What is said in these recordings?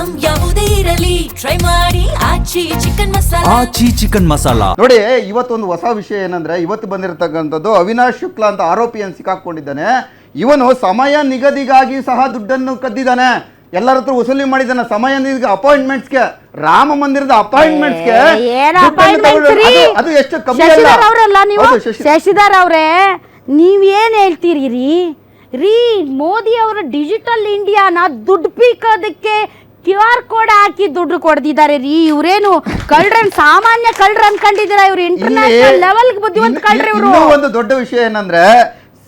Item ಯಾವುದೇ ಇರಲಿ try ಮಾಡಿ ಆಚಿ ಚಿಕನ್ ಮಸಾಲಾ. ನೋಡಿ, ಇವತ್ತೊಂದು ಹೊಸ ವಿಷಯ ಏನಂದ್ರೆ, ಇವತ್ತು ಬಂದಿರತಕ್ಕಂಥದ್ದು ಅವಿನಾಶ್ ಶುಕ್ಲಾ ಅಂತ ಆರೋಪಿಯನ್ನು ಸಿಕ್ಕಾಕೊಂಡಿದ್ದಾನೆ. ಇವನು ಸಮಯ ನಿಗದಿಗಾಗಿ ಸಹ ದುಡ್ಡನ್ನು ಕದ್ದಿದ್ದಾನೆ. ಎಲ್ಲರ ಹತ್ರ ವಸೂಲಿ ಮಾಡಿದ್ದಾನೆ. ಸಮಯ ನಿಗದಿ ಅಪಾಯಿಂಟ್ಮೆಂಟ್ಸ್ಗೆ, ರಾಮ ಮಂದಿರದ ಅಪಾಯಿಂಟ್ಮೆಂಟ್ಸ್ಗೆ ಅದು ಎಷ್ಟು ಕಮ್ಮಿ ಅಲ್ಲ. ಶಶಿಧರ್ ಅವರೇ, ನೀವೇನ್ ಹೇಳ್ತೀರಿ ರೀ? ಮೋದಿ ಅವರ ಡಿಜಿಟಲ್ ಇಂಡಿಯಾನ ದುಡ್ಡು ಪೀಕೋದಕ್ಕೆ QR ಕೋಡ್ ಹಾಕಿ ದುಡ್ಡು ಕೊಡ್ದಿದ್ದಾರೆ ರೀ. ಇವ್ರೇನು ಕಳ್ರನ್ ಸಾಮಾನ್ಯ ಕಳ್ರ ಅನ್ಕೊಂಡಿದ್ದೀರ? ಇವ್ರು ಇಂಟರ್ನ್ಯಾಷನಲ್ ಲೆವೆಲ್ ಬುದ್ಧಿವಂತ ಕಳ್ರಿ ಇವರು. ಒಂದು ದೊಡ್ಡ ವಿಷಯ ಏನಂದ್ರೆ,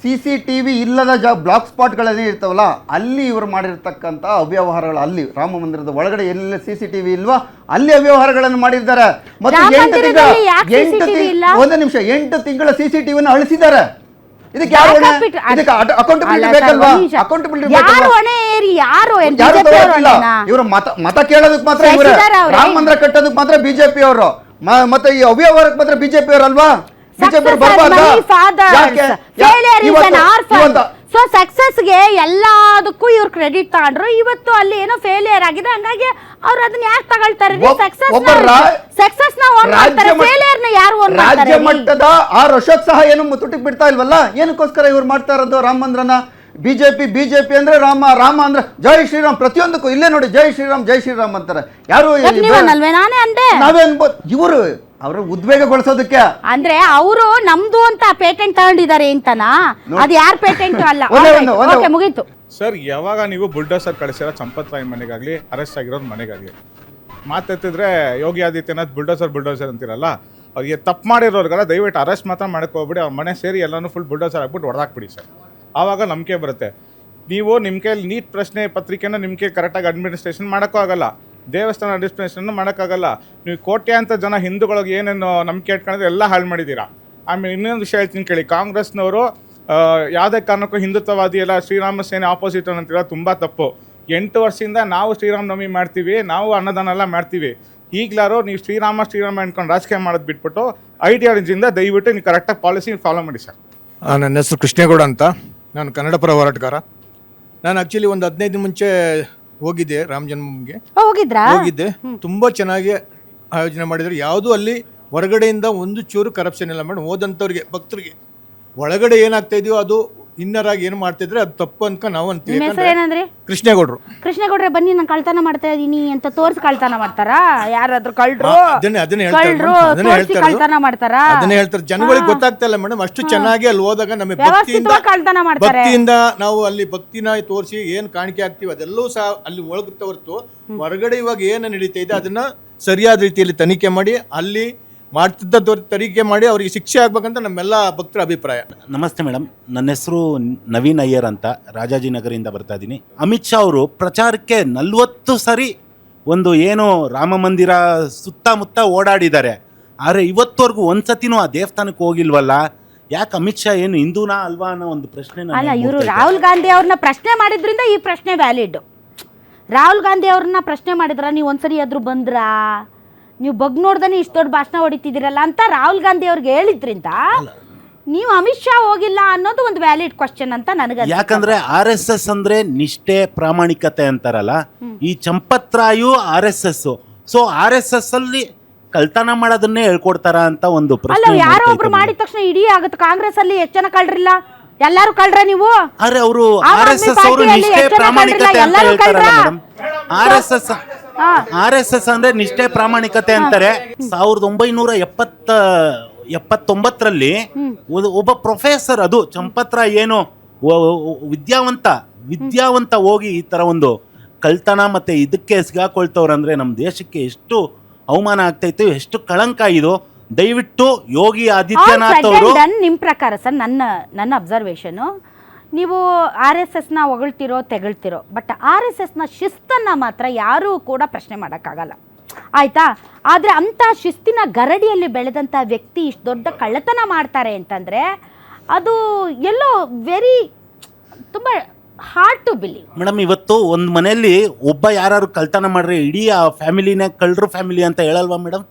CCTV ಇಲ್ಲದ ಬ್ಲಾಕ್ ಸ್ಪಾಟ್ಗಳೇನೇ ಇರ್ತಾವಲ್ಲ, ಅಲ್ಲಿ ಇವರು ಮಾಡಿರ್ತಕ್ಕಂಥ ಅವ್ಯವಹಾರಗಳು, ಅಲ್ಲಿ ರಾಮ ಮಂದಿರದ ಒಳಗಡೆ ಎಲ್ಲ CCTV ಇಲ್ವಾ, ಅಲ್ಲಿ ಅವ್ಯವಹಾರಗಳನ್ನು ಮಾಡಿದ್ದಾರೆ. ಮತ್ತೆ 8 ತಿಂಗಳ CCTV ಅಳಿಸಿದ್ದಾರೆ. ಇದಕ್ಕೆ ಅಕೌಂಟಬಿಲಿಟಿ ಬೇಕಲ್ವಾ? ಅಕೌಂಟಬಿಲಿಟಿ ಇವರು ಮತ ಕೇಳೋದಕ್ಕೆ ಮಾತ್ರ ಇವರು, ರಾಮ ಮಂದಿರ ಕಟ್ಟೋದಕ್ಕೆ ಮಾತ್ರ ಬಿಜೆಪಿ ಅವರು, ಮತ್ತೆ ಈ ಅವ್ಯವಹಾರಕ್ಕೆ ಮಾತ್ರ ಬಿಜೆಪಿ ಅವರು ಅಲ್ವಾ? ಸೊ ಸಕ್ಸಸ್ಗೆ ಎಲ್ಲದಕ್ಕೂ ಇವ್ರು ಕ್ರೆಡಿಟ್ ತಗೊಂಡ್ರು. ಇವತ್ತು ಅಲ್ಲಿ ಏನೋ ಫೇಲಿಯರ್ ಆಗಿದೆ, ಹಂಗಾಗಿ ಅವ್ರು ಅದನ್ನ ಯಾಕೆ ತಗೊಳ್ತಾರೆ? ಸಕ್ಸಸ್ ರಾಜ್ಯ ಮಟ್ಟದ ಅಶೋಕ್ ಸಹ ಏನು ತುಟಿಗೆ ಬಿಡ್ತಾ ಇಲ್ವಲ್ಲ. ಏನಕ್ಕೋಸ್ಕರ ಇವ್ರು ಮಾಡ್ತಾ ಇರೋದು ರಾಮ ಮಂದಿರನ? ಬಿಜೆಪಿ ಅಂದ್ರೆ ರಾಮ, ರಾಮ ಅಂದ್ರೆ ಜೈ ಶ್ರೀರಾಮ್. ಪ್ರತಿಯೊಂದಕ್ಕೂ ಇಲ್ಲೇ ನೋಡಿ, ಜೈ ಶ್ರೀರಾಮ್ ಅಂತಾರೆ. ಯಾರು ನಾವೇ ಅನ್ಬೋದು. ಇವರು ಅವ್ರ ಉದ್ವೇಗಗೊಳಿಸೋದಕ್ಕೆ ಅಂದ್ರೆ ಅವರು ನಮ್ದು ಅಂತ ಪೇಟೆಂಟ್ ತಗೊಂಡಿದ್ದಾರೆ ಅಂತನಾ? ಅದು ಯಾರ್ ಪೇಟೆಂಟ್ ಅಲ್ಲ. ಮುಗೀತು ಸರ್. ಯಾವಾಗ ನೀವು ಬುಲ್ಡೋಸರ್ ಕಳಿಸಿರೋ ಸಂಪತ್ ರಾಯ್ ಮನೆಗಾಗ್ಲಿ, ಅರೆಸ್ಟ್ ಆಗಿರೋದ್ ಮನೆಗಾಗ್ಲಿ ಮಾತೆತ್ತಿದ್ರೆ ಯೋಗಿ ಆದಿತ್ಯನಾಥ್ ಬುಲ್ಡೋಸರ್ ಅಂತಿರಲ್ಲ, ಅವ್ರಿಗೆ ತಪ್ಪು ಮಾಡಿರೋರ್ಗೆಲ್ಲ ದಯವಿಟ್ಟು ಅರೆಸ್ಟ್ ಮಾತ್ರ ಮಾಡಕ್ಕೆ ಹೋಗ್ಬಿಡಿ. ಅವ್ರ ಮನೆ ಸೇರಿ ಎಲ್ಲಾನು ಫುಲ್ ಬುಲ್ಡೋಸರ್ ಹಾಕ್ಬಿಟ್ಟು ಹೊಡೆದಾಕ್ಬಿಡಿ ಸರ್. ಆವಾಗ ನಂಬಿಕೆ ಬರುತ್ತೆ. ನೀವು ನಿಮ್ಮ ಕೈಯಲ್ಲಿ ನೀಟ್ ಪ್ರಶ್ನೆ ಪತ್ರಿಕೆನ ನಿಮ್ಮ ಕೈ ಕರೆಕ್ಟಾಗಿ ಅಡ್ಮಿನಿಸ್ಟ್ರೇಷನ್ ಮಾಡೋಕ್ಕೂ ಆಗಲ್ಲ, ದೇವಸ್ಥಾನ ಅಡ್ಮಿನಿಸ್ಟ್ರೇಷನ್ ಮಾಡೋಕ್ಕಾಗಲ್ಲ. ನೀವು ಕೋಟ್ಯಾಂತ ಜನ ಹಿಂದೂಗಳಿಗೆ ಏನೇನು ನಂಬಿಕೆ ಇಟ್ಕೊಂಡಿದ್ರೆ ಎಲ್ಲ ಹಾಳು ಮಾಡಿದ್ದೀರಾ. ಆಮೇಲೆ ಇನ್ನೊಂದು ವಿಷಯ ಹೇಳ್ತೀನಿ ಕೇಳಿ, ಕಾಂಗ್ರೆಸ್ನವರು ಯಾವುದೇ ಕಾರಣಕ್ಕೂ ಹಿಂದುತ್ವವಾದಿ ಎಲ್ಲ ಶ್ರೀರಾಮ ಸೇನೆ ಆಪೋಸಿಟ್ ಅಂತೀರ, ತುಂಬ ತಪ್ಪು. 8 ವರ್ಷದಿಂದ ನಾವು ಶ್ರೀರಾಮನವಮಿ ಮಾಡ್ತೀವಿ, ನಾವು ಅನ್ನದಾನ ಎಲ್ಲ ಮಾಡ್ತೀವಿ. ಈಗಲಾರು ನೀವು ಶ್ರೀರಾಮ ಅನ್ಕೊಂಡು ರಾಜಕೀಯ ಮಾಡೋದು ಬಿಟ್ಬಿಟ್ಟು ಐಡಿಯಾಲಜಿಯಿಂದ ದಯವಿಟ್ಟು ನೀವು ಕರೆಕ್ಟಾಗಿ ಪಾಲಿಸಿ ಫಾಲೋ ಮಾಡಿ ಸರ್. ನನ್ನ ಹೆಸರು ಕೃಷ್ಣೇಗೌಡ ಅಂತ, ನಾನು ಕನ್ನಡ ಪರ ಹೋರಾಟಗಾರ. ನಾನು ಆ್ಯಕ್ಚುಲಿ ಒಂದು 15 ದಿನ ಮುಂಚೆ ಹೋಗಿದ್ದೆ ರಾಮ ಜನ್ಮಭೂಮಿಗೆ. ಹೋಗಿದ್ದೆ, ತುಂಬ ಚೆನ್ನಾಗಿ ಆಯೋಜನೆ ಮಾಡಿದ್ರು. ಯಾವುದೂ ಅಲ್ಲಿ ಹೊರಗಡೆಯಿಂದ ಒಂದು ಚೂರು ಕರಪ್ಷನ್ ಎಲ್ಲ ಮಾಡಿ ಹೋದಂಥವ್ರಿಗೆ ಭಕ್ತರಿಗೆ ಒಳಗಡೆ ಏನಾಗ್ತಾ ಇದೆಯೋ ಅದು ಇನ್ನರ್ ಆಗಿ ಏನು ಮಾಡ್ತಿದ್ರೆ ಅದು ತಪ್ಪು ಅಂತ ನಾವು ಅಂತೀವಿ. ಕೃಷ್ಣೇಗೌಡ್ರೆ ಬನ್ನಿ, ನಾನು ಕಳ್ತನ ಮಾಡ್ತಾ ಇದೀನಿ ಅಂತ ತೋರಿಸಿ ಕಳ್ತನ ಮಾಡ್ತಾರಾ? ಯಾರಾದ್ರೂ ಕಳ್ರು ಅದನ್ನೇ ಹೇಳ್ತಾರೆ. ಜನಗಳಿಗೆ ಗೊತ್ತಾಗ್ತಾ ಇಲ್ಲ ಮೇಡಮ್. ಅಷ್ಟು ಚೆನ್ನಾಗಿ ಅಲ್ಲಿ ಹೋದಾಗ ನಮಗೆ ಭಕ್ತಿಯಿಂದ ನಾವು ಅಲ್ಲಿ ಭಕ್ತಿನ ತೋರಿಸಿ ಏನ್ ಕಾಣಿಕೆ ಆಗ್ತೀವಿ ಅದೆಲ್ಲವೂ ಸಹ ಅಲ್ಲಿ ಒಳಗುತ್ತೆ ಹೊರತು ಹೊರಗಡೆ ಇವಾಗ ಏನು ನಡೀತಾ ಇದೆ ಅದನ್ನ ಸರಿಯಾದ ರೀತಿಯಲ್ಲಿ ತನಿಖೆ ಮಾಡಿ ಅಲ್ಲಿ ಮಾಡ್ತಿದ್ದ ತನಿಖೆ ಮಾಡಿ ಅವರಿಗೆ ಶಿಕ್ಷೆ ಆಗ್ಬೇಕಂತ ನಮ್ಮೆಲ್ಲ ಭಕ್ತರ ಅಭಿಪ್ರಾಯ. ನಮಸ್ತೆ ಮೇಡಮ್, ನನ್ನ ಹೆಸರು ನವೀನ್ ಅಯ್ಯರ್ ಅಂತ, ರಾಜಾಜಿನಗರಿಂದ ಬರ್ತಾ ಇದ್ದೀನಿ. ಅಮಿತ್ ಶಾ ಅವರು ಪ್ರಚಾರಕ್ಕೆ 40 ಸರಿ ಒಂದು ಏನು ರಾಮ ಮಂದಿರ ಸುತ್ತಮುತ್ತ ಓಡಾಡಿದ್ದಾರೆ. ಆದರೆ ಇವತ್ತವರೆಗೂ ಒಂದ್ಸತಿನೂ ಆ ದೇವಸ್ಥಾನಕ್ಕೆ ಹೋಗಿಲ್ವಲ್ಲ. ಯಾಕೆ ಅಮಿತ್ ಶಾ ಏನು ಹಿಂದೂನಾ ಅಲ್ವಾ ಅನ್ನೋ ಒಂದು ಪ್ರಶ್ನೆ. ಇವರು ರಾಹುಲ್ ಗಾಂಧಿ ಅವ್ರನ್ನ ಪ್ರಶ್ನೆ ಮಾಡಿದ್ರಿಂದ ಈ ಪ್ರಶ್ನೆ ವ್ಯಾಲಿಡ್. ರಾಹುಲ್ ಗಾಂಧಿ ಅವ್ರನ್ನ ಪ್ರಶ್ನೆ ಮಾಡಿದ್ರ ನೀವು ಒಂದ್ಸರಿ ಆದ್ರೂ ಬಂದ್ರಾ? ನೀವು ಬಗ್ ನೋಡ್ದಾನೆ ಇಷ್ಟು ದೊಡ್ಡ ಭಾಷಣ ಹೊಡಿತಿದ್ದೀರಲ್ಲ ಅಂತ ರಾಹುಲ್ ಗಾಂಧಿ ಅವ್ರಿಗೆ ಹೇಳಿದ್ರಿಂದ ನೀವು ಅಮಿತ್ ಶಾ ಹೋಗಿಲ್ಲ ಅನ್ನೋದು ಒಂದು ವ್ಯಾಲಿಡ್ ಕ್ವಶನ್ ಅಂತ ನನಗೆ. ಯಾಕಂದ್ರೆ RSS ಅಂದ್ರೆ ನಿಷ್ಠೆ ಪ್ರಾಮಾಣಿಕತೆ ಅಂತಾರಲ್ಲ, ಈ ಚಂಪತ್ ರಾಯು RSS. ಸೊ RSS ಅಲ್ಲಿ ಕಳ್ತನ ಮಾಡೋದನ್ನೇ ಹೇಳ್ಕೊಡ್ತಾರ ಅಂತ ಒಂದು ಪ್ರಶ್ನೆ. ಯಾರೋ ಒಬ್ರು ಮಾಡಿದ ತಕ್ಷಣ ಇಡೀ ಆಗುತ್ತೆ. ಕಾಂಗ್ರೆಸ್ ಅಲ್ಲಿ ಎಷ್ಟು ಜನ ಕಳ್ರಿಲ್ಲ? ಎಲ್ಲಾರು ಕಳ್ರ ನೀವು? ಅರೆ ಅವರು RSS ಅವರು ನಿಷ್ಠೆ ಪ್ರಾಮಾಣಿಕತೆ ಅಂತ ಹೇಳ್ತಾರಲ್ಲ ಮೇಡಮ್. RSS ಅಂದ್ರೆ ನಿಷ್ಠೆ ಪ್ರಾಮಾಣಿಕತೆ ಅಂತಾರೆ. 1979ರಲ್ಲಿ ಒಬ್ಬ ಪ್ರೊಫೆಸರ್, ಅದು ಚಂಪತ್ ರಾಯ್ ಏನು ವಿದ್ಯಾವಂತ ಹೋಗಿ ಈ ತರ ಒಂದು ಕಳ್ತನ ಮತ್ತೆ ಇದಕ್ಕೆ ಸಿಗಾಕೊಳ್ತವ್ರಂದ್ರೆ ನಮ್ಮ ದೇಶಕ್ಕೆ ಎಷ್ಟು ಅವಮಾನ ಆಗ್ತೈತೆ, ಎಷ್ಟು ಕಳಂಕ ಇದು. ದಯವಿಟ್ಟು ಯೋಗಿ ಆದಿತ್ಯನಾಥ್ ಅವರು. ನಿಮ್ಮ ಪ್ರಕಾರ ಸರ್, ನನ್ನ ಅಬ್ಸರ್ವೇಷನ್, ನೀವು RSSನ ಹೊಗಳ್ತಿರೋ ತೆಗಳ್ತಿರೋ, ಬಟ್ RSSನ ಶಿಸ್ತನ್ನು ಮಾತ್ರ ಯಾರೂ ಕೂಡ ಪ್ರಶ್ನೆ ಮಾಡೋಕ್ಕಾಗಲ್ಲ, ಆಯಿತಾ? ಆದರೆ ಅಂಥ ಶಿಸ್ತಿನ ಗರಡಿಯಲ್ಲಿ ಬೆಳೆದಂಥ ವ್ಯಕ್ತಿ ಇಷ್ಟು ದೊಡ್ಡ ಕಳ್ಳತನ ಮಾಡ್ತಾರೆ ಅಂತಂದರೆ ಅದು ಎಲ್ಲೋ ತುಂಬ ಹಾರ್ಡ್ ಟು ಬಿಲೀವ್. ಮೇಡಮ್, ಇವತ್ತು ಒಂದು ಮನೆಯಲ್ಲಿ ಒಬ್ಬ ಯಾರು ಕಳ್ತನ ಮಾಡ್ರೆ ಇಡೀ ಆ ಫ್ಯಾಮಿಲಿನೇ ಕಳ್ಳರು ಫ್ಯಾಮಿಲಿ ಅಂತ ಹೇಳಲ್ವಾ ಮೇಡಮ್?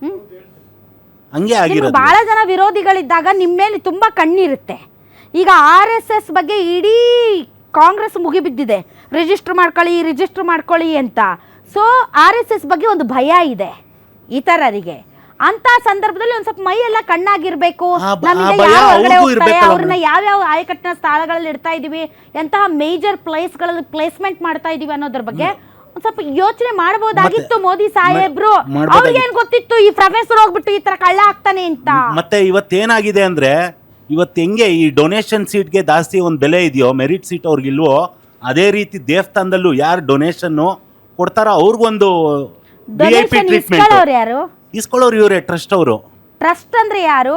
ಹಂಗೆ ಆಗಿರೋದು. ಭಾಳ ಜನ ವಿರೋಧಿಗಳಿದ್ದಾಗ ನಿಮ್ಮ ಮೇಲೆ ತುಂಬ ಕಣ್ಣಿರುತ್ತೆ. ಈಗ RSS ಬಗ್ಗೆ ಇಡೀ ಕಾಂಗ್ರೆಸ್ ಮುಗಿಬಿದ್ದಿದೆ, ರಿಜಿಸ್ಟರ್ ಮಾಡ್ಕೊಳ್ಳಿ ಅಂತ. ಸೊ RSS ಬಗ್ಗೆ ಒಂದು ಭಯ ಇದೆ ಇತರರಿಗೆ. ಅಂತ ಸಂದರ್ಭದಲ್ಲಿ ಒಂದ್ ಸ್ವಲ್ಪ ಮೈ ಎಲ್ಲ ಕಣ್ಣಾಗಿರ್ಬೇಕು, ಅವ್ರನ್ನ ಯಾವ್ಯಾವ ಆಯಕಟ್ಟಿನ ಸ್ಥಳಗಳಲ್ಲಿ ಇಡ್ತಾ ಇದೀವಿ, ಎಂತಹ ಮೇಜರ್ ಪ್ಲೇಸ್ಗಳಲ್ಲಿ ಪ್ಲೇಸ್ಮೆಂಟ್ ಮಾಡ್ತಾ ಇದೀವಿ ಅನ್ನೋದ್ರ ಬಗ್ಗೆ ಒಂದ್ ಸ್ವಲ್ಪ ಯೋಚನೆ ಮಾಡಬಹುದಾಗಿತ್ತು ಮೋದಿ ಸಾಹೇಬ್ರು. ಅವ್ರಿಗೇನ್ ಗೊತ್ತಿತ್ತು ಈ ಪ್ರೊಫೆಸರ್ ಹೋಗ್ಬಿಟ್ಟು ಈ ತರ ಕಳ್ಳ ಆಗ್ತಾನೆ ಅಂತ. ಮತ್ತೆ ಇವತ್ತೇನಾಗಿದೆ ಅಂದ್ರೆ, ಇವತ್ತು ಹೆಂಗೆ ಈ ಡೊನೇಷನ್ ಸೀಟ್ಗೆ ಜಾಸ್ತಿ ಒಂದು ಬೆಲೆ ಇದೆಯೋ, ಮೆರಿಟ್ ಸೀಟ್ ಅವ್ರಿಗಿಲ್ವೋ, ಅದೇ ರೀತಿ ದೇವಸ್ಥಾನದಲ್ಲೂ ಯಾರು ಡೊನೇಷನ್ ಕೊಡ್ತಾರೋ ಅವ್ರಿಗೊಂದು VIP ಟ್ರೀಟ್ಮೆಂಟ್. ಯಾರು ಇಸ್ಕೊಳ್ಳೋರು ಇವರೇ, ಟ್ರಸ್ಟ್ ಅವರು. ಟ್ರಸ್ಟ್ ಅಂದ್ರೆ ಯಾರು?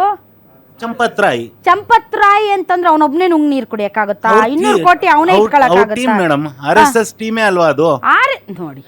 ಚಂಪತ್ ರಾಯ್. ಚಂಪತ್ ರಾಯ್ ಅಂತಂದ್ರೆ ಅವನೊಬ್ನೇ ನುಂಗ್ ನೀರ್ ಕುಡಿಯಕ್ಕಾಗತ್ತಾ? 200 ಕೋಟಿ ಅವನೇ ಇಟ್ಕೊಳಕ್ಕಾಗತ್ತಾ? ಮೇಡಮ್ RSS ಟೀಮೇ ಅಲ್ವಾ ಅದು? ನೋಡಿ